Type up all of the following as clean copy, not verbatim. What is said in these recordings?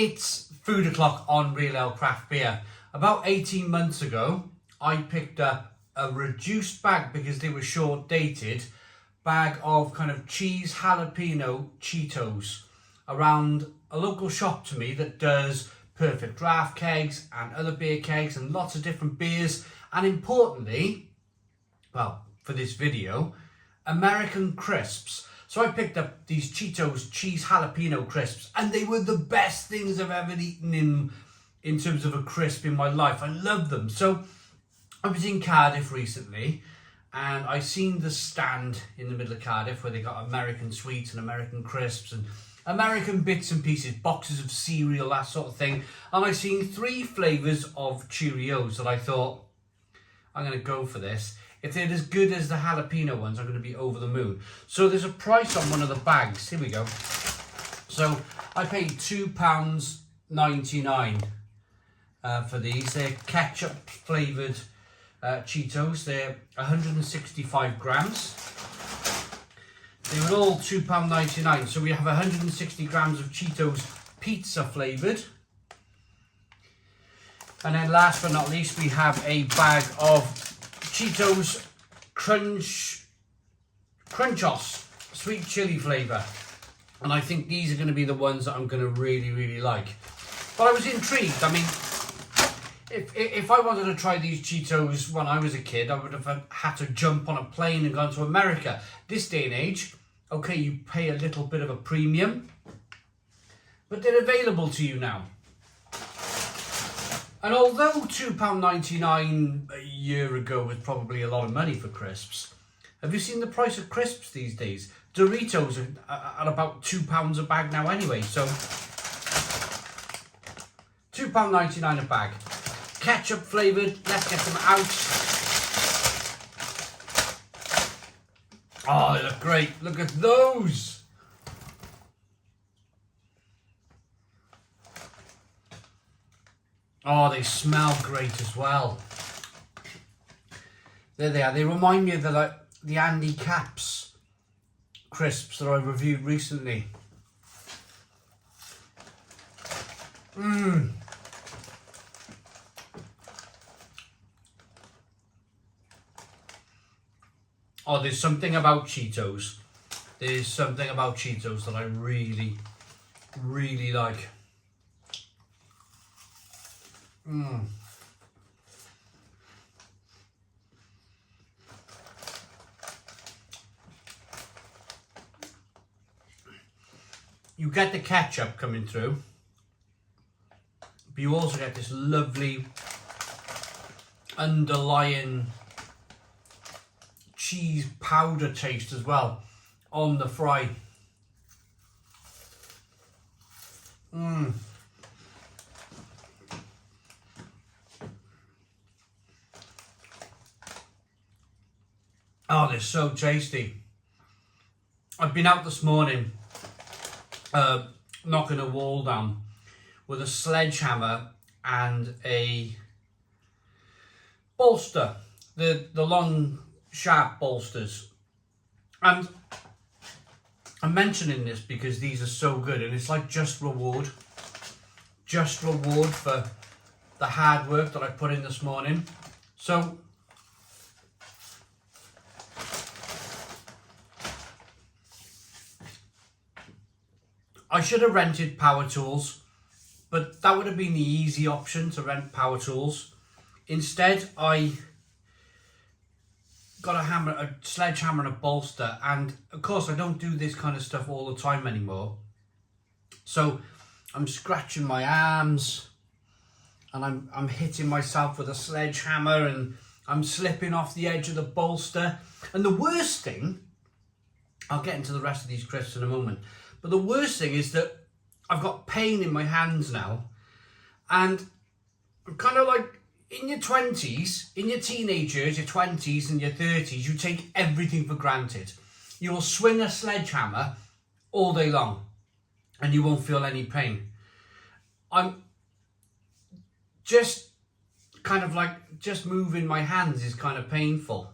It's food o'clock on Real Ale Craft Beer. About 18 months ago, I picked up a reduced bag because they were short dated, bag of kind of cheese jalapeno Cheetos around a local shop to me that does perfect draft kegs and other beer kegs and lots of different beers, and importantly, well, for this video, American crisps. So I picked up these Cheetos cheese jalapeno crisps, and they were the best things I've ever eaten in terms of a crisp in my life. I love them. So I was in Cardiff recently, and I seen the stand in the middle of Cardiff where they got American sweets and American crisps and American bits and pieces, boxes of cereal, that sort of thing. And I seen 3 flavours of Cheerios that I thought, I'm going to go for this. If they're as good as the jalapeno ones, I'm going to be over the moon. So there's a price on one of the bags. Here we go. So I paid £2.99 for these. They're ketchup flavoured Cheetos. They're 165 grams. They were all £2.99. So we have 160 grams of Cheetos pizza flavoured. And then last but not least, we have a bag of Cheetos Crunchos, sweet chili flavour. And I think these are going to be the ones that I'm going to really, really like. But I was intrigued. I mean, if I wanted to try these Cheetos when I was a kid, I would have had to jump on a plane and gone to America. This day and age, okay, you pay a little bit of a premium, but they're available to you now. And although £2.99 a year ago was probably a lot of money for crisps, have you seen the price of crisps these days? Doritos are about £2 a bag now anyway, so £2.99 a bag. Ketchup flavoured, let's get them out. Oh, they look great, look at those! Oh, they smell great as well. There they are. They remind me of the Andy Caps crisps that I reviewed recently. Oh, there's something about Cheetos. There's something about Cheetos that I really, really like. You get the ketchup coming through, but you also get this lovely underlying cheese powder taste as well on the fry. Oh, they're so tasty. I've been out this morning knocking a wall down with a sledgehammer and a bolster, the long sharp bolsters. And I'm mentioning this because these are so good, and it's like just reward for the hard work that I put in this morning. So I should have rented power tools, but that would have been the easy option, to rent power tools. Instead, I got a sledgehammer and a bolster, and of course I don't do this kind of stuff all the time anymore. So I'm scratching my arms, and I'm hitting myself with a sledgehammer, and I'm slipping off the edge of the bolster. And the worst thing, I'll get into the rest of these crisps in a moment, but the worst thing is that I've got pain in my hands now, and I'm kind of like, in your 20s, in your teenage years, your 20s and your 30s, you take everything for granted. You will swing a sledgehammer all day long and you won't feel any pain. I'm just kind of like, just moving my hands is kind of painful.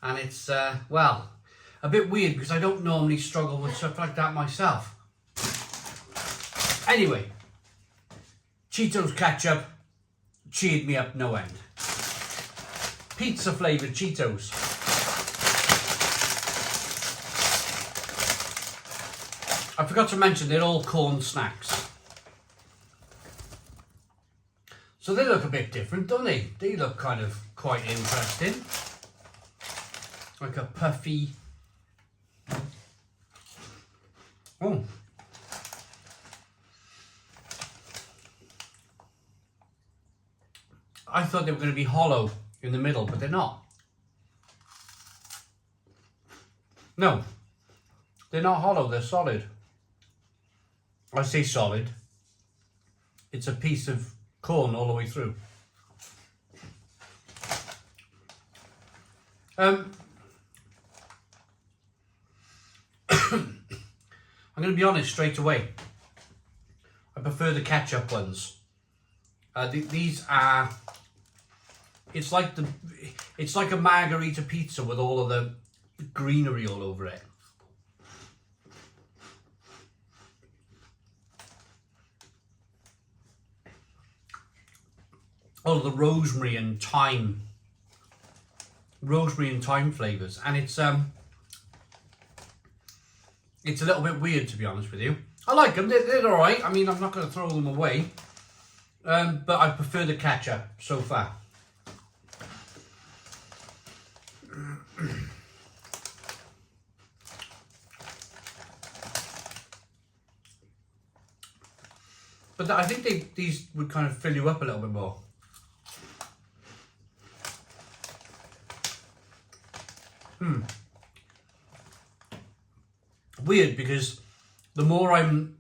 And it's, well, a bit weird because I don't normally struggle with stuff like that myself. Anyway, Cheetos Ketchup cheered me up no end. Pizza flavoured Cheetos. I forgot to mention they're all corn snacks. So they look a bit different, don't they? They look kind of quite interesting. Like a puffy... Oh. I thought they were going to be hollow in the middle, but they're not. No, they're not hollow, they're solid. I say solid. It's a piece of corn all the way through. I'm going to be honest straight away. I prefer the ketchup ones. These are... It's like a margarita pizza with all of the greenery all over it. All of the rosemary and thyme flavours, and it's a little bit weird, to be honest with you. I like them; they're all right. I mean, I'm not going to throw them away, but I prefer the ketchup so far. But I think these would kind of fill you up a little bit more. Weird, because the more I'm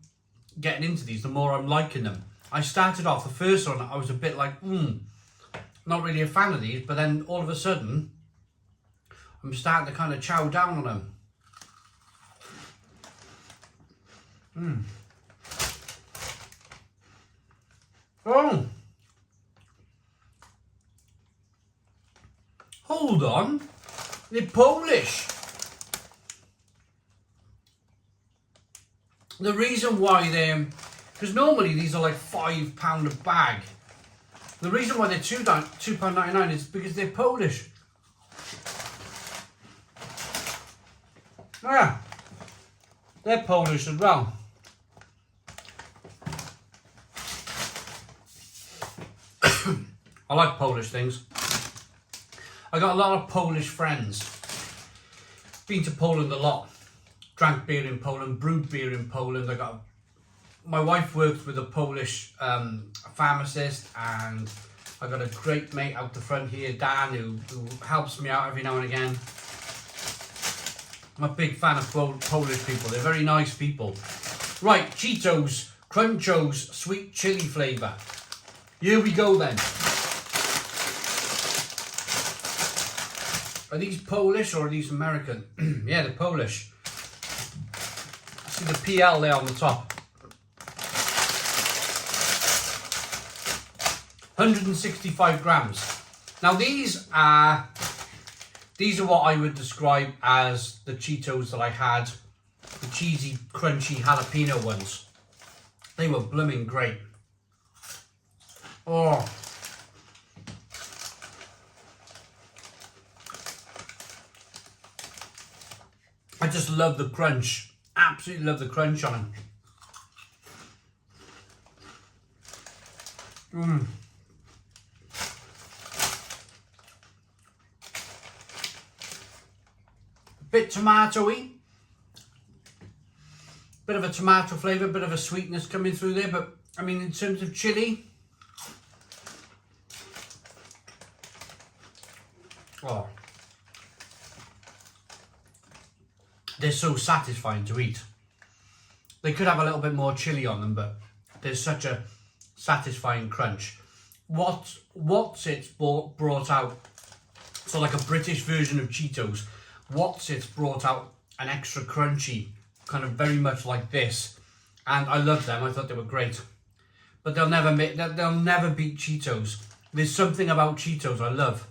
getting into these, the more I'm liking them. I started off, the first one, I was a bit like, not really a fan of these, but then all of a sudden, I'm starting to kind of chow down on them. Oh! Hold on, they're Polish. The reason why they're, because normally these are like £5 a bag. The reason why they're £2.99 is because they're Polish. Yeah, they're Polish as well. I like Polish things. I got a lot of Polish friends. Been to Poland a lot. Drank beer in Poland, brewed beer in Poland. My wife works with a Polish pharmacist, and I got a great mate out the front here, Dan, who helps me out every now and again. I'm a big fan of Polish people. They're very nice people. Right, Cheetos Crunchos sweet chili flavour. Here we go then. Are these Polish or are these American? Yeah, they're Polish. See the PL there on the top. 165 grams. Now these are what I would describe as the Cheetos that I had, the cheesy, crunchy jalapeno ones. They were blooming great. Oh. I just love the crunch. Absolutely love the crunch on them. A bit tomatoey. Bit of a tomato flavour, bit of a sweetness coming through there, but I mean in terms of chili, oh, they're so satisfying to eat. They could have a little bit more chili on them, but there's such a satisfying crunch. What's it's brought out, so like a British version of Cheetos, it's brought out an extra crunchy, kind of very much like this, and I love them. I thought they were great, but they'll never beat Cheetos. There's something about Cheetos I love.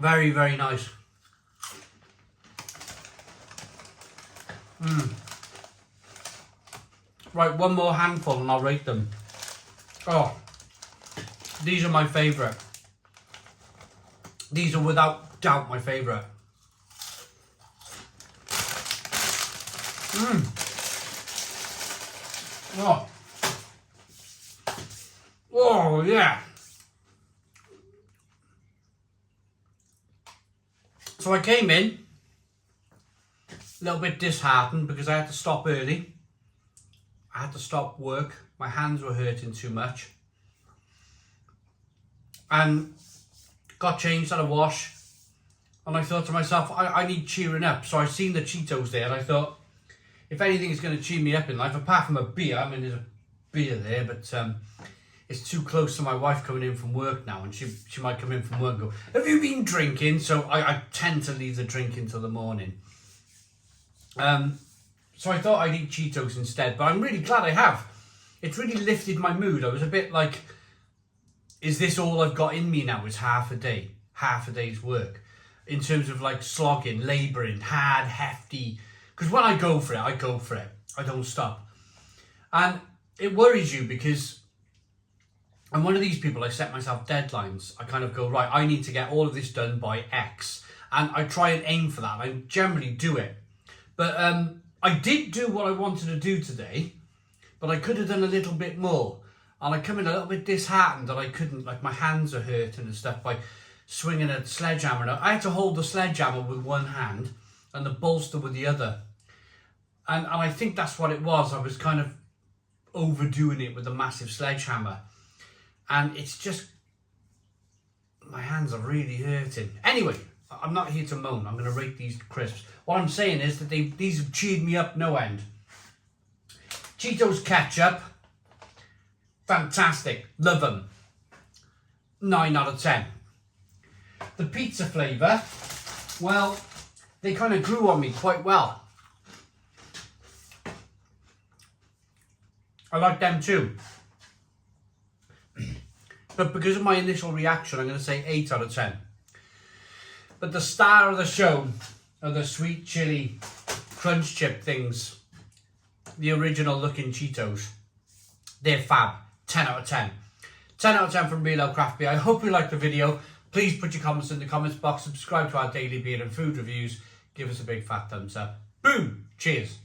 Very, very nice. Right, one more handful and I'll rate them. Oh, these are my favourite. These are without doubt my favourite. Oh. Oh, yeah. So I came in a little bit disheartened because I had to stop early. I had to stop work. My hands were hurting too much. And got changed, had a wash. And I thought to myself, I need cheering up. So I seen the Cheetos there and I thought, if anything is going to cheer me up in life, apart from a beer, I mean, there's a beer there, but it's too close to my wife coming in from work now, and she might come in from work and go, have you been drinking? So I tend to leave the drinking till the morning. So I thought I'd eat Cheetos instead, but I'm really glad I have. It's really lifted my mood. I was a bit like, is this all I've got in me now? Is half a day, half a day's work, in terms of like slogging, labouring, hard, hefty. Because when I go for it, I go for it. I don't stop. And it worries you because I'm one of these people, I set myself deadlines. I kind of go, right, I need to get all of this done by X. And I try and aim for that. I generally do it. But I did do what I wanted to do today, but I could have done a little bit more. And I come in a little bit disheartened that I couldn't, like my hands are hurting and stuff by swinging a sledgehammer. I had to hold the sledgehammer with one hand and the bolster with the other. And I think that's what it was. I was kind of overdoing it with the massive sledgehammer. And it's just, my hands are really hurting. Anyway, I'm not here to moan. I'm going to rate these crisps. What I'm saying is that these have cheered me up no end. Cheetos Ketchup, fantastic. Love them. 9 out of 10. The pizza flavour, well, they kind of grew on me quite well. I like them too. But because of my initial reaction, I'm going to say 8 out of 10. But the star of the show are the sweet chili crunch chip things. The original looking Cheetos. They're fab. 10 out of 10. 10 out of 10 from Real Ale Craft Beer. I hope you liked the video. Please put your comments in the comments box. Subscribe to our daily beer and food reviews. Give us a big fat thumbs up. Boom. Cheers.